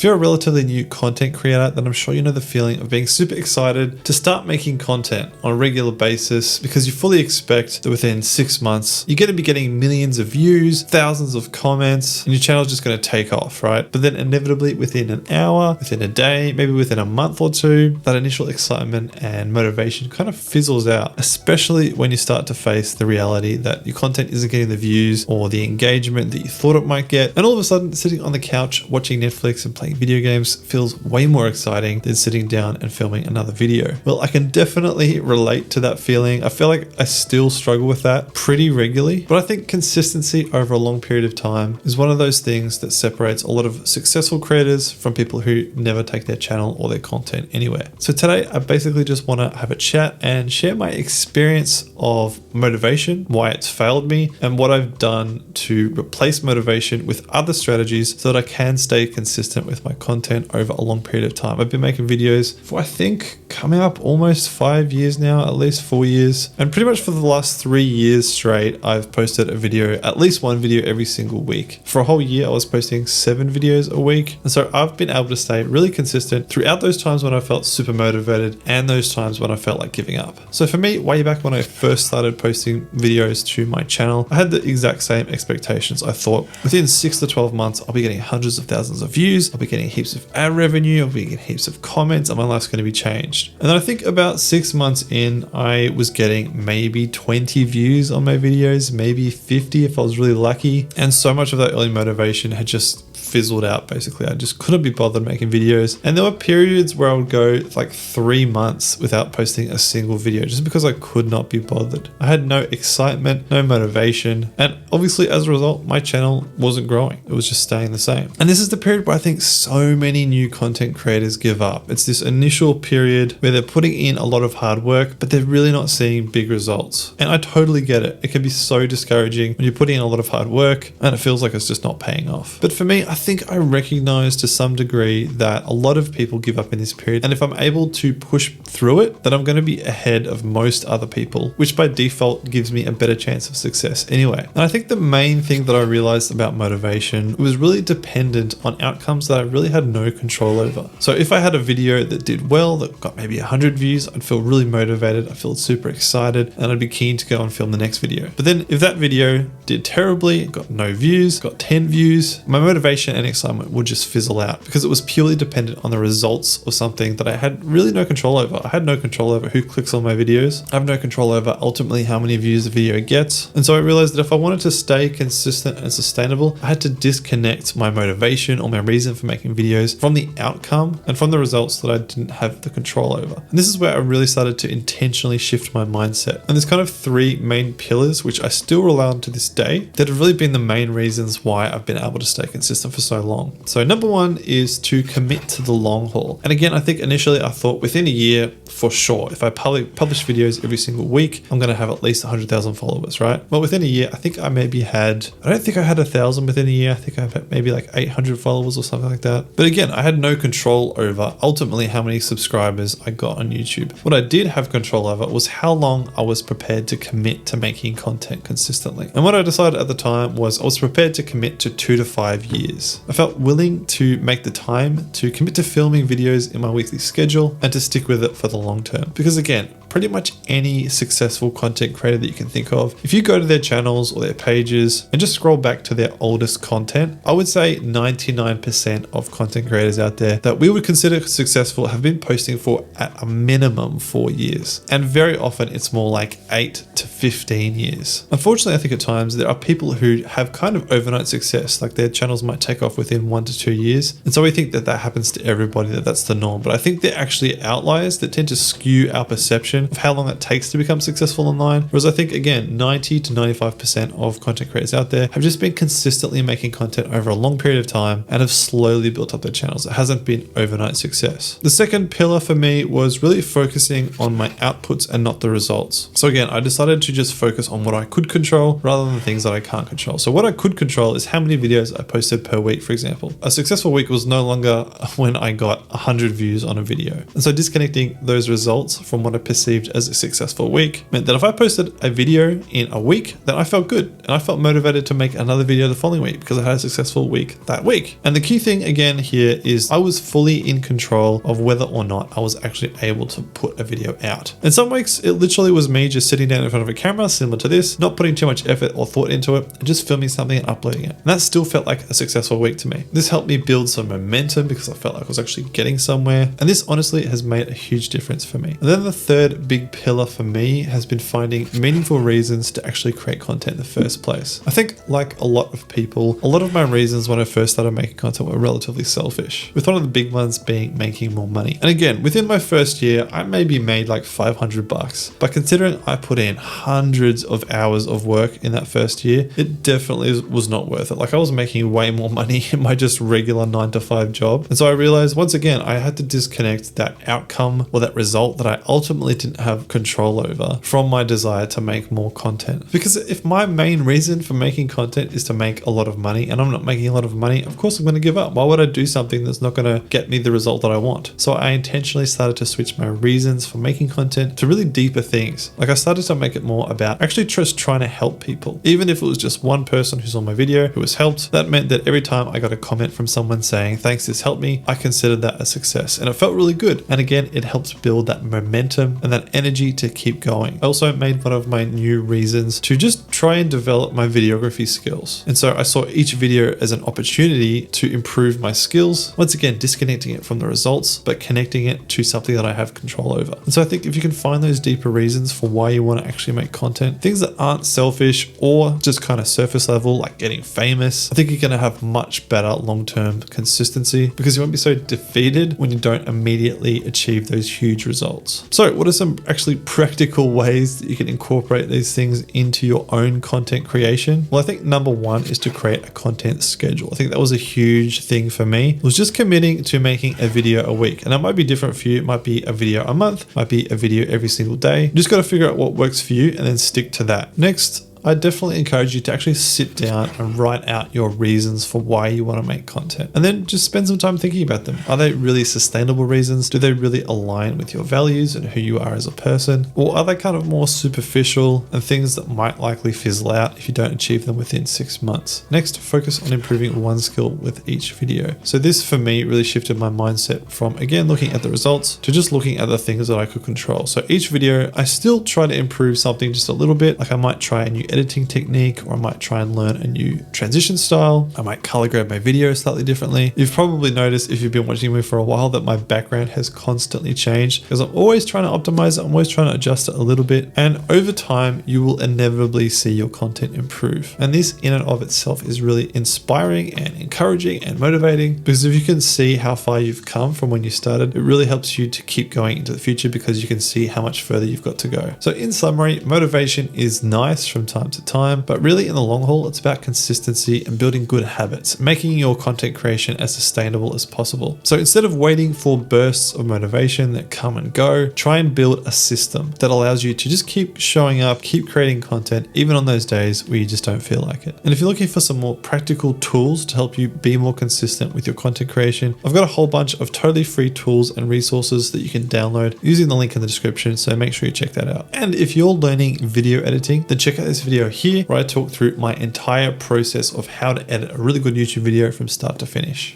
If you're a relatively new content creator, then I'm sure you know the feeling of being super excited to start making content on a regular basis because you fully expect that within 6 months, you're going to be getting millions of views, thousands of comments, and your channel is just going to take off, right? But then inevitably within an hour, within a day, maybe within a month or two, that initial excitement and motivation kind of fizzles out, especially when you start to face the reality that your content isn't getting the views or the engagement that you thought it might get. And all of a sudden, sitting on the couch watching Netflix and playing video games feels way more exciting than sitting down and filming another video. Well, I can definitely relate to that feeling. I feel like I still struggle with that pretty regularly, but I think consistency over a long period of time is one of those things that separates a lot of successful creators from people who never take their channel or their content anywhere. So today, I basically just want to have a chat and share my experience of motivation, why it's failed me, and what I've done to replace motivation with other strategies so that I can stay consistent with my content over a long period of time. I've been making videos for, I think, coming up almost 5 years now, at least 4 years. And pretty much for the last 3 years straight, I've posted a video, at least one video every single week. For a whole year, I was posting 7 videos a week. And so I've been able to stay really consistent throughout those times when I felt super motivated and those times when I felt like giving up. So for me, way back when I first started posting videos to my channel, I had the exact same expectations. I thought within 6 to 12 months, I'll be getting hundreds of thousands of views. I'll be getting heaps of ad revenue. I'll be getting heaps of comments, and my life's going to be changed. And then I think about 6 months in, I was getting maybe 20 views on my videos, maybe 50 if I was really lucky. And so much of that early motivation had just fizzled out. Basically, I just couldn't be bothered making videos. And there were periods where I would go like 3 months without posting a single video just because I could not be bothered. I had no excitement, no motivation. And obviously as a result, my channel wasn't growing. It was just staying the same. And this is the period where I think so many new content creators give up. It's this initial period where they're putting in a lot of hard work, but they're really not seeing big results. And I totally get it. It can be so discouraging when you're putting in a lot of hard work and it feels like it's just not paying off. But for me, I think I recognize to some degree that a lot of people give up in this period. And if I'm able to push through it, then I'm going to be ahead of most other people, which by default gives me a better chance of success anyway. And I think the main thing that I realized about motivation was really dependent on outcomes that I really had no control over. So if I had a video that did well, that got maybe 100 views, I'd feel really motivated. I feel super excited and I'd be keen to go and film the next video. But then if that video did terribly, got no views, got 10 views, my motivation and excitement would just fizzle out because it was purely dependent on the results of something that I had really no control over. I had no control over who clicks on my videos. I have no control over ultimately how many views the video gets. And so I realized that if I wanted to stay consistent and sustainable, I had to disconnect my motivation or my reason for making videos from the outcome and from the results that I didn't have the control over. And this is where I really started to intentionally shift my mindset. And there's kind of 3 main pillars, which I still rely on to this day, that have really been the main reasons why I've been able to stay consistent for so long. So number 1 is to commit to the long haul. And again, I think initially I thought within a year, for sure, if I publish videos every single week, I'm going to have at least 100,000 followers, right? Well, within a year, I think I maybe had, I don't think I had 1,000 within a year. I think I had maybe like 800 followers or something like that. But again, I had no control over ultimately how many subscribers I got on YouTube. What I did have control over was how long I was prepared to commit to making content consistently. And what I decided at the time was I was prepared to commit to 2 to 5 years. I felt willing to make the time to commit to filming videos in my weekly schedule and to stick with it for the long term. Because again, pretty much any successful content creator that you can think of, if you go to their channels or their pages and just scroll back to their oldest content, I would say 99% of content creators out there that we would consider successful have been posting for at a minimum 4 years. And very often it's more like 8 to 15 years. Unfortunately, I think at times there are people who have kind of overnight success, like their channels might take off within 1 to 2 years. And so we think that that happens to everybody, that that's the norm. But I think they're actually outliers that tend to skew our perception of how long it takes to become successful online. Whereas I think, again, 90 to 95% of content creators out there have just been consistently making content over a long period of time and have slowly built up their channels. It hasn't been overnight success. The second pillar for me was really focusing on my outputs and not the results. So again, I decided to just focus on what I could control rather than things that I can't control. So what I could control is how many videos I posted per week, for example. A successful week was no longer when I got 100 views on a video. And so disconnecting those results from what I perceive perceived as a successful week meant that if I posted a video in a week, then I felt good and I felt motivated to make another video the following week because I had a successful week that week. And the key thing again here is I was fully in control of whether or not I was actually able to put a video out. In some weeks, it literally was me just sitting down in front of a camera similar to this, not putting too much effort or thought into it, and just filming something and uploading it. And that still felt like a successful week to me. This helped me build some momentum because I felt like I was actually getting somewhere. And this honestly has made a huge difference for me. And then the third big pillar for me has been finding meaningful reasons to actually create content in the first place. I think like a lot of people, a lot of my reasons when I first started making content were relatively selfish, with one of the big ones being making more money. And again, within my first year, I maybe made like $500, but considering I put in hundreds of hours of work in that first year, it definitely was not worth it. Like I was making way more money in my just regular 9-to-5 job. And so I realized once again, I had to disconnect that outcome or that result that I ultimately didn't have control over from my desire to make more content. Because if my main reason for making content is to make a lot of money and I'm not making a lot of money, of course I'm going to give up. Why would I do something that's not going to get me the result that I want? So I intentionally started to switch my reasons for making content to really deeper things. Like I started to make it more about actually just trying to help people. Even if it was just one person who saw my video who was helped, that meant that every time I got a comment from someone saying, thanks, this helped me, I considered that a success. And it felt really good. And again, it helps build that momentum and that energy to keep going. I also made one of my new reasons to just try and develop my videography skills. And so I saw each video as an opportunity to improve my skills. Once again, disconnecting it from the results, but connecting it to something that I have control over. And so I think if you can find those deeper reasons for why you want to actually make content, things that aren't selfish or just kind of surface level, like getting famous, I think you're going to have much better long-term consistency because you won't be so defeated when you don't immediately achieve those huge results. So what are some actually practical ways that you can incorporate these things into your own content creation? Well, I think number one is to create a content schedule. I think that was a huge thing for me. It was just committing to making a video a week. And that might be different for you. It might be a video a month, might be a video every single day. You just got to figure out what works for you and then stick to that. Next, I definitely encourage you to actually sit down and write out your reasons for why you want to make content. And then just spend some time thinking about them. Are they really sustainable reasons? Do they really align with your values and who you are as a person? Or are they kind of more superficial and things that might likely fizzle out if you don't achieve them within 6 months? Next, focus on improving one skill with each video. So this for me really shifted my mindset from, again, looking at the results to just looking at the things that I could control. So each video, I still try to improve something just a little bit. Like I might try a new editing technique, or I might try and learn a new transition style. I might color grade my video slightly differently. You've probably noticed if you've been watching me for a while that my background has constantly changed because I'm always trying to optimize it. I'm always trying to adjust it a little bit. And over time, you will inevitably see your content improve. And this in and of itself is really inspiring and encouraging and motivating because if you can see how far you've come from when you started, it really helps you to keep going into the future because you can see how much further you've got to go. So in summary, motivation is nice from time to time, but really in the long haul, it's about consistency and building good habits, making your content creation as sustainable as possible. So instead of waiting for bursts of motivation that come and go, try and build a system that allows you to just keep showing up, keep creating content, even on those days where you just don't feel like it. And if you're looking for some more practical tools to help you be more consistent with your content creation, I've got a whole bunch of totally free tools and resources that you can download using the link in the description. So make sure you check that out. And if you're learning video editing, then check out this video here where I talk through my entire process of how to edit a really good YouTube video from start to finish.